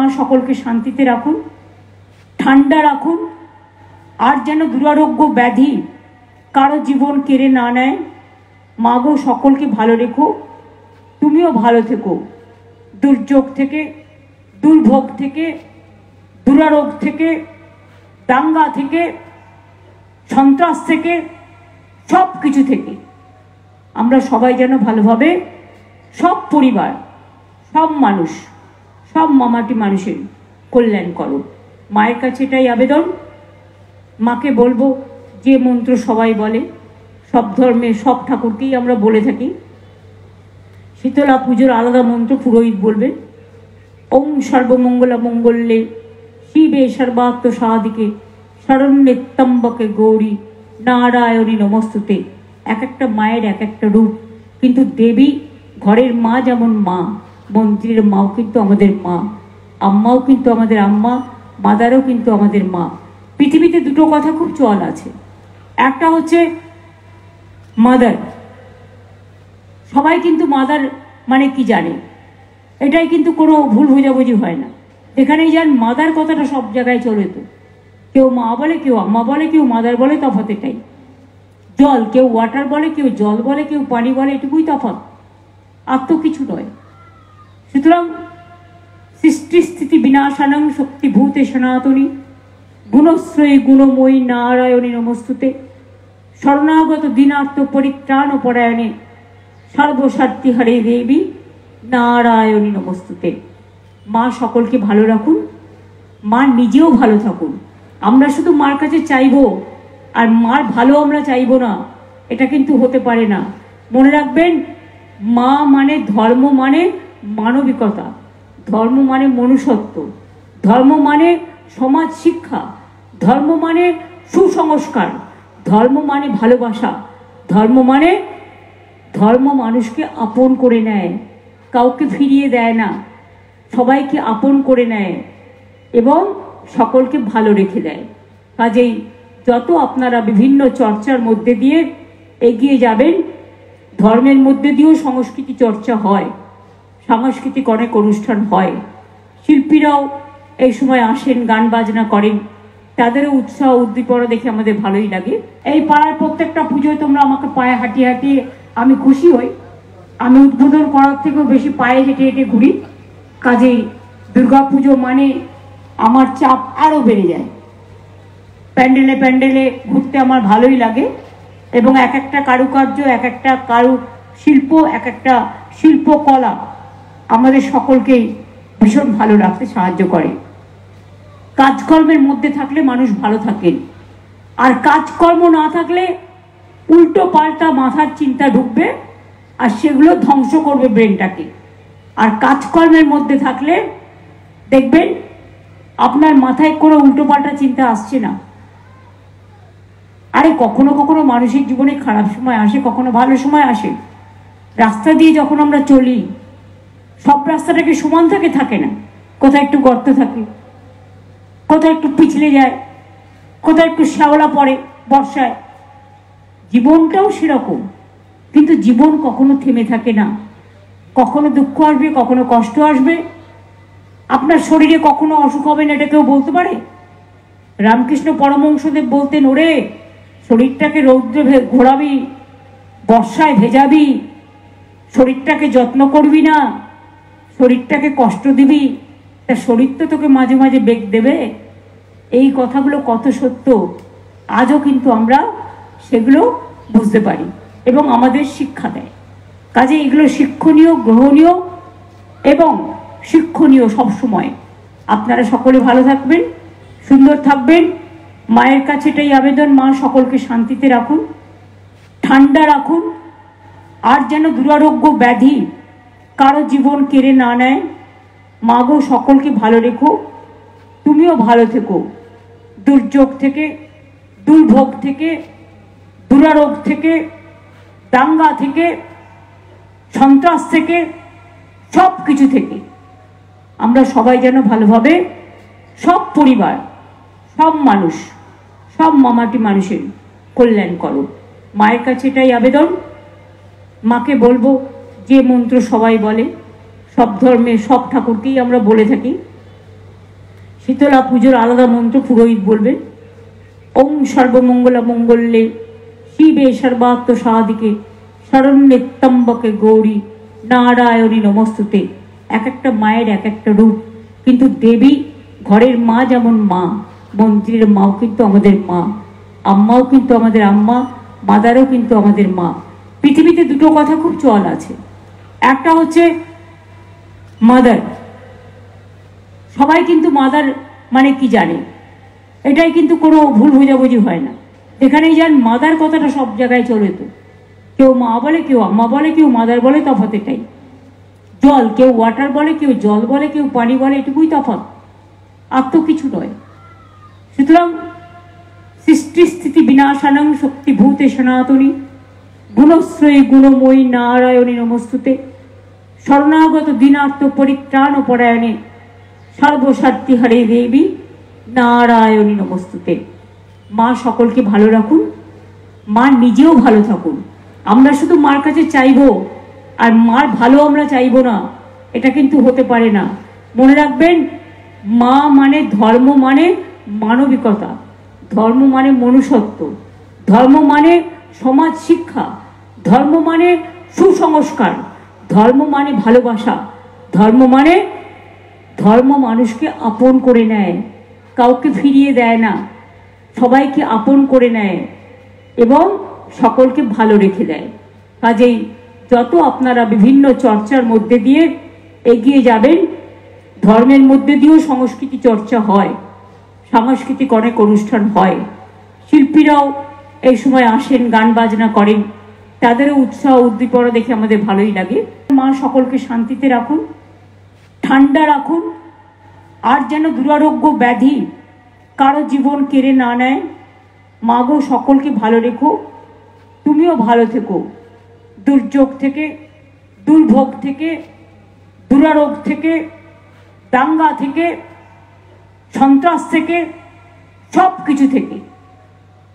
মা সকলকে শান্তিতে রাখুন, ঠান্ডা রাখুন, আর যেন দুরারোগ্য ব্যাধি কারো জীবন কেড়ে না নেয়। মা গো সকলকে ভালো রেখো, তুমিও ভালো থেকো। দুর্যোগ থেকে, দুর্ভোগ থেকে, দুরারোগ থেকে, দাঙ্গা থেকে, সন্ত্রাস থেকে, সব কিছু থেকে আমরা সবাই যেন ভালোভাবে, সব পরিবার, সব মানুষ, সব মামাটি মানুষের কল্যাণ করো। মায়ের কাছে এটাই আবেদন। মাকে বলবো যে মন্ত্র সবাই বলে, সব ধর্মে সব ঠাকুরকেই আমরা বলে থাকি। শীতলা পুজোর আলাদা মন্ত্র পুরোহিত বলবেন, ওং সর্বমঙ্গলা মঙ্গলে শিবে সর্বাত্ম সাধিকে শরণ্যে ত্র্যম্বকে গৌরী নারায়ণী নমস্তুতে। এক একটা মায়ের এক একটা রূপ, কিন্তু দেবী ঘরের মা যেমন মা, মন্ত্রীর মাও কিন্তু আমাদের মা, আম্মাও কিন্তু আমাদের আম্মা, মাদারও কিন্তু আমাদের মা। পৃথিবীতে দুটো কথা খুব চল আছে, একটা হচ্ছে মাদার। সবাই কিন্তু মাদার মানে কি জানে, এটাই কিন্তু কোনো ভুল বোঝাবুঝি হয় না। এখানেই যান মাদার কথাটা সব জায়গায় চলে, তো কেউ মা বলে, কেউ আম্মা বলে, কেউ মাদার বলে, তফাৎ এটাই। জল কেউ ওয়াটার বলে, কেউ জল বলে, কেউ পানি বলে, এটুকুই তফাৎ, আর তো কিছু নয়। সুতরাং সৃষ্টি স্থিতি বিনাশানং শক্তিভূতে সনাতনী গুণশ্রয়ী গুণময়ী নারায়ণী নমস্তুতে। শরণাগত দীনার্থ পরিত্রাণ পরায়ণে সর্বস্বার্থী হরে দেবী নারায়ণী নমস্তুতে। মা সকলকে ভালো রাখুন, মা নিজেও ভালো থাকুন। আমরা শুধু মার কাছে চাইবো আর মার ভালো আমরা চাইবো না, এটা কিন্তু হতে পারে না। মনে রাখবেন, মা মানে ধর্ম, মানে মানবিকতা, ধর্ম মানে মনুষ্যত্ব, ধর্ম মানে সমাজ শিক্ষা, ধর্ম মানে সুসংস্কার, ধর্ম মানে ভালোবাসা, ধর্ম মানে ধর্ম মানুষকে আপন করে নেয়, কাউকে ফিরিয়ে দেয় না, সবাইকে আপন করে নেয় এবং সকলকে ভালো রেখে দেয়। কাজেই যত আপনারা বিভিন্ন চর্চার মধ্যে দিয়ে এগিয়ে যাবেন, ধর্মের মধ্যে দিয়েও সংস্কৃতি চর্চা হয়, সাংস্কৃতিক অনেক অনুষ্ঠান হয়, শিল্পীরাও এই সময় আসেন, গান বাজনা করেন, তাদেরও উৎসাহ উদ্দীপনা দেখে আমাদের ভালোই লাগে। এই পাড়ার প্রত্যেকটা পুজোয় তোমরা আমাকে পায়ে হাঁটিয়ে হাঁটিয়ে আমি খুশি হই। আমি উদ্বোধন করার থেকেও বেশি পায়ে হেঁটে হেঁটে ঘুরি। কাজেই দুর্গাপুজো মানে আমার চাপ আরও বেড়ে যায়। প্যান্ডেলে প্যান্ডেলে ঘুরতে আমার ভালোই লাগে এবং এক একটা কারুকার্য, এক একটা কারু শিল্প, এক একটা শিল্পকলা আমাদের সকলকেই ভীষণ ভালো রাখতে সাহায্য করে। কাজকর্মের মধ্যে থাকলে মানুষ ভালো থাকেন, আর কাজকর্ম না থাকলে উল্টো পাল্টা মাথার চিন্তা ঢুকবে আর সেগুলো ধ্বংস করবে ব্রেনটাকে। আর কাজকর্মের মধ্যে থাকলে দেখবেন আপনার মাথায় কোনো উল্টো পাল্টা চিন্তা আসছে না। আরে কখনো কখনো মানুষের জীবনে খারাপ সময় আসে, কখনো ভালো সময় আসে। রাস্তা দিয়ে যখন আমরা চলি, সব রাস্তাটাকে সমান থাকে না, কোথায় একটু গর্ত থাকে, কোথায় একটু পিছলে যায়, কোথায় একটু শ্যাওলা পড়ে বর্ষায়। জীবনটাও সেরকম, কিন্তু জীবন কখনো থেমে থাকে না। কখনো দুঃখ আসবে, কখনো কষ্ট আসবে, আপনার শরীরে কখনো অসুখ হবে না, এটা কেউ বলতে পারে? রামকৃষ্ণ পরমহংসদেব বলতেন, ওরে শরীরটাকে রৌদ্রে ঘোরাবি, বর্ষায় ভেজাবি, শরীরটাকে যত্ন করবি না, শরীরটাকে কষ্ট দিবি, তা শরীর তো তোকে মাঝে মাঝে বেগ দেবে। এই কথাগুলো কত সত্য, আজও কিন্তু আমরা সেগুলো বুঝতে পারি এবং আমাদের শিক্ষা দেয়। কাজে এগুলো শিক্ষণীয়, গ্রহণীয় এবং শিক্ষণীয় সবসময়। আপনারা সকলে ভালো থাকবেন, সুন্দর থাকবেন। মায়ের কাছে এটাই আবেদন, মা সকলকে শান্তিতে রাখুন, ঠান্ডা রাখুন, আর যেন দুরারোগ্য ব্যাধি কারো জীবন কেড়ে না নেয়। মা গো সকলকে ভালো রেখো, তুমিও ভালো থেকো। দুর্যোগ থেকে, দুর্ভোগ থেকে, দুরারোগ থেকে, দাঙ্গা থেকে, সন্ত্রাস থেকে, সব কিছু থেকে আমরা সবাই যেন ভালোভাবে, সব পরিবার, সব মানুষ, সব মামাটি মানুষের কল্যাণ করো। মায়ের কাছে এটাই আবেদন। মাকে বলবো যে মন্ত্র সবাই বলে, সব ধর্মে সব ঠাকুরকেই আমরা বলে থাকি। শীতলা পুজোর আলাদা মন্ত্র পুরোহিত বলবেন। ওম সর্বমঙ্গলা মঙ্গলে শিবে সর্বাত্ম সাদিকে শরণ্যে ত্র্যম্বকে গৌরী নারায়ণী নমস্তুতে। এক একটা মায়ের এক একটা রূপ, কিন্তু দেবী ঘরের মা যেমন মা, মন্ত্রীর মাও কিন্তু আমাদের মা, আম্মাও কিন্তু আমাদের আম্মা, মাদারও কিন্তু আমাদের মা। পৃথিবীতে দুটো কথা খুব চল আছে, একটা হচ্ছে মাদার। সবাই কিন্তু মাদার মানে কি জানে, এটাই কিন্তু কোনো ভুল বোঝাবুঝি হয় না। এখানেই যান মাদার কথাটা সব জায়গায় চলে, তো কেউ মা বলে, কেউ আম্মা বলে, কেউ মাদার বলে, তফাৎ এটাই। জল কেউ ওয়াটার বলে, কেউ জল বলে, কেউ পানি বলে, এটুকুই তফাৎ, আর তো কিছু নয়। সুতরাং সৃষ্টি স্থিতি বিনাশানং শক্তিভূতে সনাতনী গুণশ্রয়ী গুণময়ী নারায়ণী নমস্তুতে। শরণাগত দীনার্থ পরিত্রাণ পরায়ণে সর্বস্বার্থী হরে দেবী নারায়ণী নমস্তুতে। মা সকলকে ভালো রাখুন, মা নিজেও ভালো থাকুন। আমরা শুধু মার কাছে চাইবো আর মার ভালো আমরা চাইবো না, এটা কিন্তু হতে পারে না। মনে রাখবেন, মা মানে ধর্ম, মানে মানবিকতা, ধর্ম মানে মনুষ্যত্ব, ধর্ম মানে সমাজ শিক্ষা, ধর্ম মানে সুসংস্কার, ধর্ম মানে ভালোবাসা, ধর্ম মানুষকে আপন করে নেয়, কাউকে ফিরিয়ে দেয় না, সবাইকে আপন করে নেয় এবং সকলকে ভালো রেখে দেয়। কাজেই যত আপনারা বিভিন্ন চর্চার মধ্যে দিয়ে এগিয়ে যাবেন, ধর্মের মধ্যে দিয়েও সংস্কৃতি চর্চা হয়, সাংস্কৃতিক অনেক অনুষ্ঠান হয়, শিল্পীরাও এই সময় আসেন, গান বাজনা করেন, তাদেরও উৎসাহ উদ্দীপনা দেখে আমাদের ভালোই লাগে। মা সকলকে শান্তিতে রাখুন, ঠান্ডা রাখুন, আর যেন দুরারোগ্য ব্যাধি কারো জীবন কেড়ে না নেয়। মাগো সকলকে ভালো রেখো, তুমিও ভালো থেকো। দুর্যোগ থেকে, দুর্ভোগ থেকে, দুরারোগ থেকে, দাঙ্গা থেকে, সন্ত্রাস থেকে, সব কিছু থেকে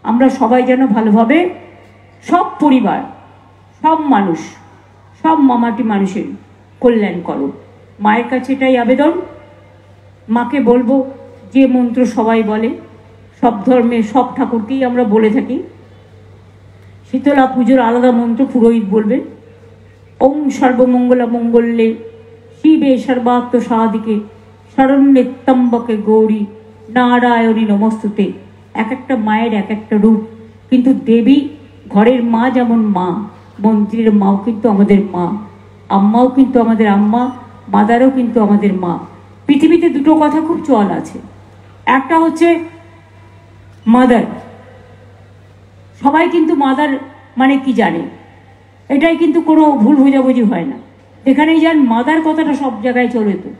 আমরা সবাই যেন ভালোভাবে, সব পরিবার, সব মানুষ, সব মামাটি মানুষের কল্যাণ করো। মায়ের কাছে এটাই আবেদন। মাকে বলবো যে মন্ত্র সবাই বলে, সব ধর্মের সব ঠাকুরকেই আমরা বলে থাকি। শীতলা পুজোর আলাদা মন্ত্র পুরোহিত বলবেন। ওম সর্বমঙ্গলা মঙ্গলে শিবে সর্বাত্ম সাদিকে শরণ্যে ত্র্যম্বকে গৌরী নারায়ণী নমস্তুতে। এক একটা মায়ের এক একটা রূপ, কিন্তু দেবী ঘরের মা যেমন মা, মন্ত্রীর মাও কিন্তু আমাদের মা, আম্মাও কিন্তু আমাদের আম্মা, মাদারও কিন্তু আমাদের মা। পৃথিবীতে দুটো কথা খুব চল আছে, একটা হচ্ছে মাদার। সবাই কিন্তু মাদার মানে কি জানে, এটাই কিন্তু কোনো ভুল বোঝাবুঝি হয় না। এখানেই যান মাদার কথাটা সব জায়গায় চলে, তো